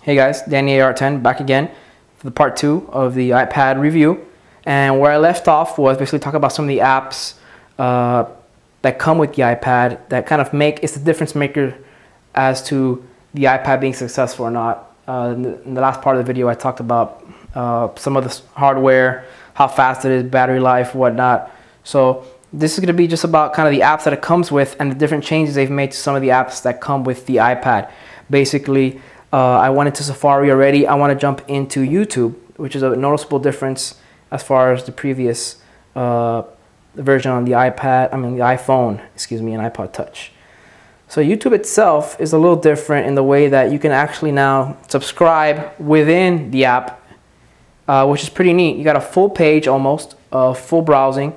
Hey guys, Danny AR10 back again for the part 2 of the iPad review. And where I left off was basically talking about some of the apps that come with the iPad that kind of it's the difference maker as to the iPad being successful or not. In the last part of the video I talked about some of the hardware, how fast it is, battery life, whatnot. So this is going to be just about kind of the apps that it comes with and the different changes they've made to some of the apps that come with the iPad. Basically, I went into Safari already. I want to jump into YouTube, which is a noticeable difference as far as the previous version on the iPhone, excuse me, and iPod Touch. So YouTube itself is a little different in the way that you can actually now subscribe within the app, which is pretty neat. You got a full page almost, full browsing,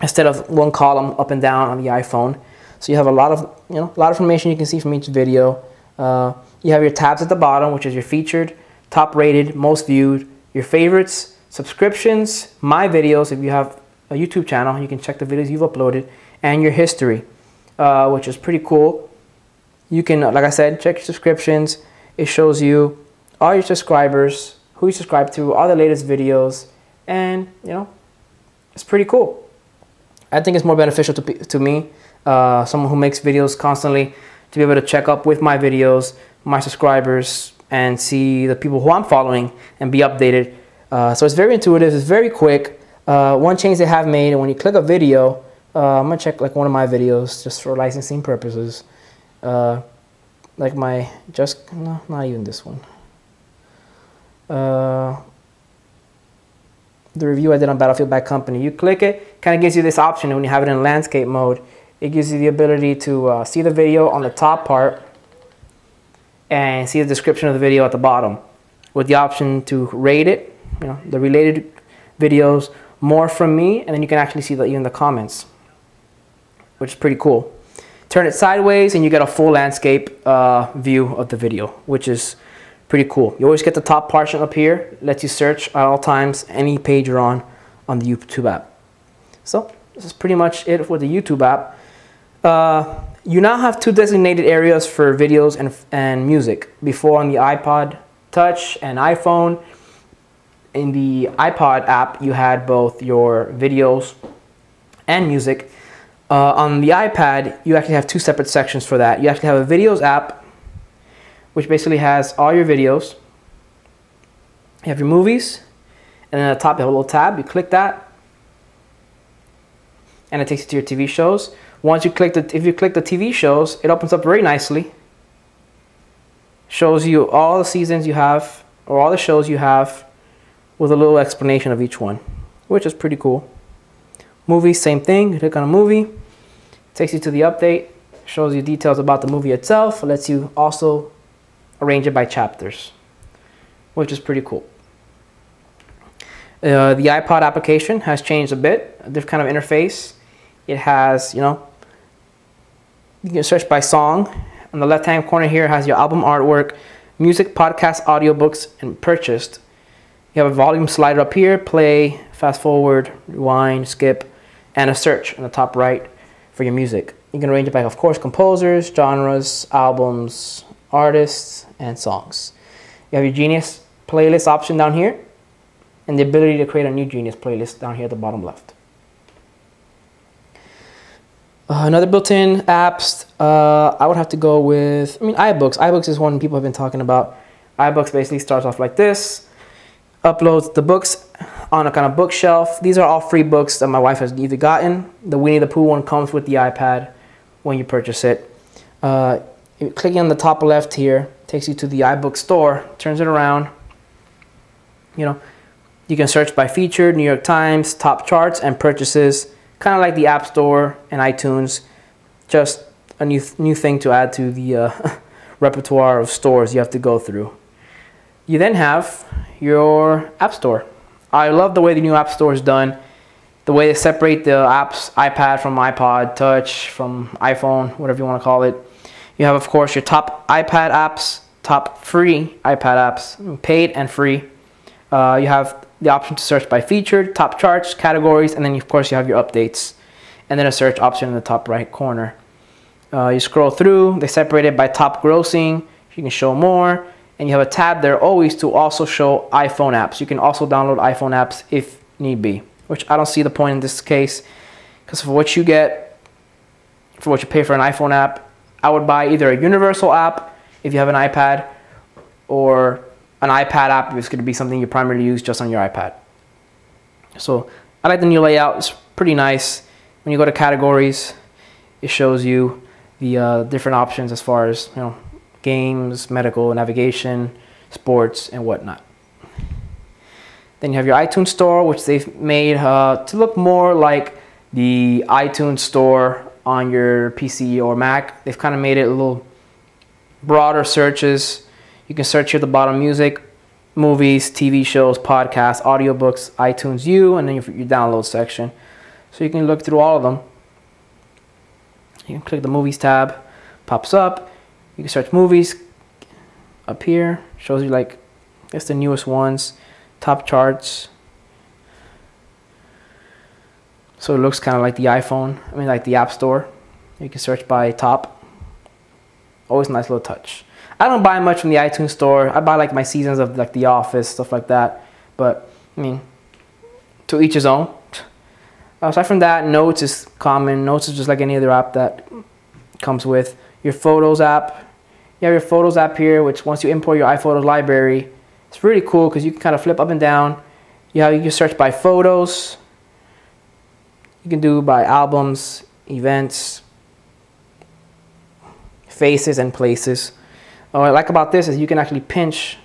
instead of one column up and down on the iPhone. So you have a lot of information you can see from each video. You have your tabs at the bottom, which is your featured, top rated, most viewed, your favorites, subscriptions, my videos. If you have a YouTube channel, you can check the videos you've uploaded, and your history, which is pretty cool. You can, like I said, check your subscriptions. It shows you all your subscribers, who you subscribe to, all the latest videos, and it's pretty cool. I think it's more beneficial to me, someone who makes videos constantly, to be able to check up with my videos, my subscribers, and see the people who I'm following and be updated. So it's very intuitive, it's very quick. One change they have made, and when you click a video, I'm gonna check like one of my videos just for licensing purposes. Like not even this one. The review I did on Battlefield Bad Company. You click it, kind of gives you this option when you have it in landscape mode. It gives you the ability to see the video on the top part and see the description of the video at the bottom, with the option to rate it, the related videos, more from me, and then you can actually see even the comments, which is pretty cool. Turn it sideways and you get a full landscape view of the video, which is pretty cool. You always get the top portion up here, lets you search at all times any page you're on the YouTube app. So this is pretty much it for the YouTube app. You now have two designated areas for videos and music. Before on the iPod Touch and iPhone, in the iPod app you had both your videos and music. On the iPad you actually have two separate sections for that. You actually have a videos app, which basically has all your videos. You have your movies, and then at the top you have a little tab. You click that and it takes you to your TV shows. Once you click if you click the TV shows, it opens up very nicely. Shows you all the seasons you have, or all the shows you have, with a little explanation of each one, which is pretty cool. Movies, same thing. You click on a movie, takes you to the update, shows you details about the movie itself, lets you also arrange it by chapters, which is pretty cool. The iPod application has changed a bit, a different kind of interface. It has, you can search by song. On the left-hand corner here has your album artwork, music, podcast, audiobooks, and purchased. You have a volume slider up here, play, fast forward, rewind, skip, and a search on the top right for your music. You can arrange it by, of course, composers, genres, albums, artists, and songs. You have your Genius playlist option down here, and the ability to create a new Genius playlist down here at the bottom left. Another built-in apps, I would have to go with, iBooks. iBooks is one people have been talking about. iBooks basically starts off like this, uploads the books on a kind of bookshelf. These are all free books that my wife has either gotten. The Winnie the Pooh one comes with the iPad when you purchase it. Clicking on the top left here takes you to the iBook store, turns it around. You can search by featured, New York Times, top charts, and purchases. Kind of like the App Store and iTunes, just a new thing to add to the repertoire of stores you have to go through. You then have your App Store. I love the way the new App Store is done, the way they separate the apps, iPad from iPod Touch, from iPhone, whatever you want to call it. You have, of course, your top iPad apps, top free iPad apps, paid and free. You have the option to search by featured, top charts, categories, and then of course you have your updates, and then a search option in the top right corner. You scroll through, they separate it by top grossing, You can show more, and you have a tab there always to also show iPhone apps. You can also download iPhone apps if need be, which I don't see the point in this case, because for what you get, for what you pay for an iPhone app, I would buy either a universal app if you have an iPad, or an iPad app if it's going to be something you primarily use just on your iPad. So I like the new layout. It's pretty nice. When you go to categories, it shows you the different options as far as, you know, games, medical, navigation, sports, and whatnot. Then you have your iTunes store, which they've made to look more like the iTunes store on your PC or Mac. They've kind of made it a little broader searches. You can search here at the bottom: music, movies, TV shows, podcasts, audiobooks, iTunes U, and then your download section. So you can look through all of them. You can click the movies tab, pops up. You can search movies up here, shows you like, I guess, the newest ones, top charts. So it looks kind of like the iPhone, like the App Store. You can search by top. Always a nice little touch. I don't buy much from the iTunes store. I buy like my seasons of like The Office, stuff like that. But I mean, to each his own. Aside from that, Notes is common. Notes is just like any other app that comes with your Photos app. You have your Photos app here, which once you import your iPhotos library, it's really cool because you can kind of flip up and down. You can search by photos. You can do by albums, events, faces, and places. What I like about this is you can actually pinch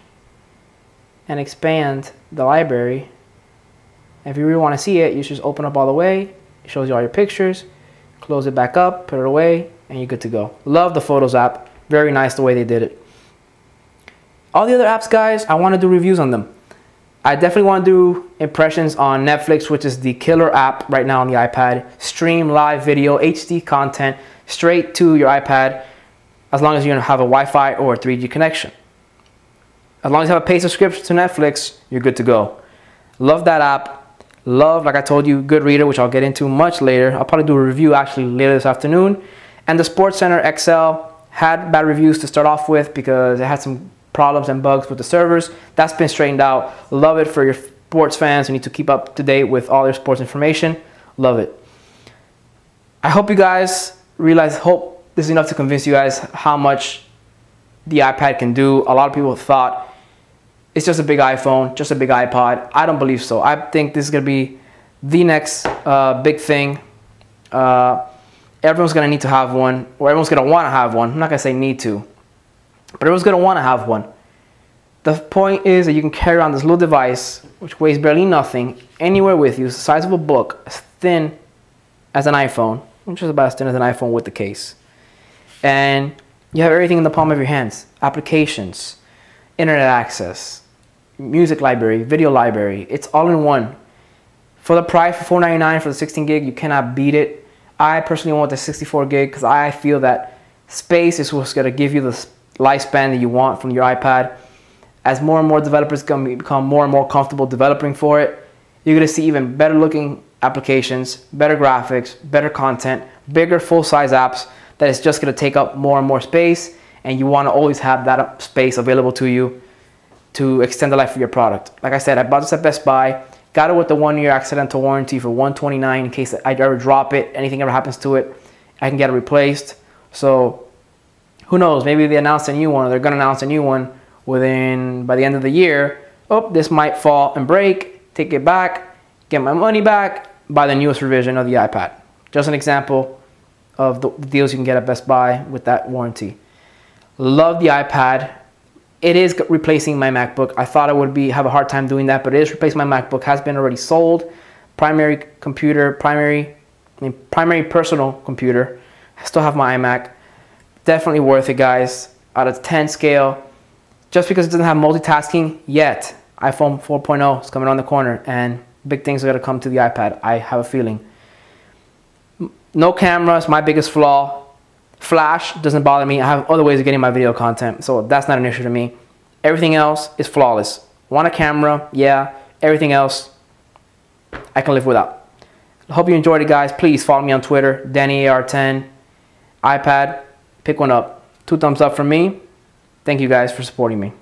and expand the library. If you really want to see it, you just open up all the way. It shows you all your pictures. Close it back up, put it away, and you're good to go. Love the Photos app. Very nice the way they did it. All the other apps, guys, I want to do reviews on them. I definitely want to do impressions on Netflix, which is the killer app right now on the iPad. Stream live video, HD content, straight to your iPad, as long as you have a Wi-Fi or a 3G connection. As long as you have a paid subscription to Netflix, you're good to go. Love that app. Love, like I told you, Goodreader, which I'll get into much later. I'll probably do a review actually later this afternoon. And the SportsCenter XL had bad reviews to start off with because it had some problems and bugs with the servers. That's been straightened out. Love it for your sports fans who need to keep up to date with all their sports information. Love it. I hope you guys realize, hope this is enough to convince you guys how much the iPad can do. A lot of people thought it's just a big iPhone, just a big iPod. I don't believe so. I think this is going to be the next big thing. Everyone's going to need to have one, or everyone's going to want to have one. I'm not going to say need to, but everyone's going to want to have one. The point is that you can carry around this little device, which weighs barely nothing, anywhere with you. It's the size of a book, as thin as an iPhone, which is about as thin as an iPhone with the case. And you have everything in the palm of your hands. Applications, internet access, music library, video library. It's all in one. For the price, for $4.99 for the 16 gig, you cannot beat it. I personally want the 64 gig because I feel that space is what's going to give you the lifespan that you want from your iPad. As more and more developers become more and more comfortable developing for it, you're going to see even better looking applications, better graphics, better content, bigger full-size apps that is just going to take up more and more space, and you want to always have that space available to you to extend the life of your product. Like I said, I bought this at Best Buy, got it with the 1-year accidental warranty for $129 in case I ever drop it, anything ever happens to it, I can get it replaced. So who knows, maybe they announce a new one, or they're going to announce a new one by the end of the year. Oh, this might fall and break, take it back, get my money back, buy the newest revision of the iPad. Just an example of the deals you can get at Best Buy with that warranty. Love the iPad. It is replacing my MacBook. I thought I would have a hard time doing that, but it is replacing my MacBook. Has been already sold. Primary computer, primary personal computer. I still have my iMac. Definitely worth it, guys. Out of 10 scale. Just because it doesn't have multitasking yet. iPhone 4.0 is coming on the corner, and big things are going to come to the iPad. I have a feeling. No camera is my biggest flaw. Flash doesn't bother me. I have other ways of getting my video content, so that's not an issue to me. Everything else is flawless. Want a camera? Yeah. Everything else, I can live without. I hope you enjoyed it, guys. Please follow me on Twitter, DannyAR10. iPad, pick one up. 2 thumbs up from me. Thank you guys for supporting me.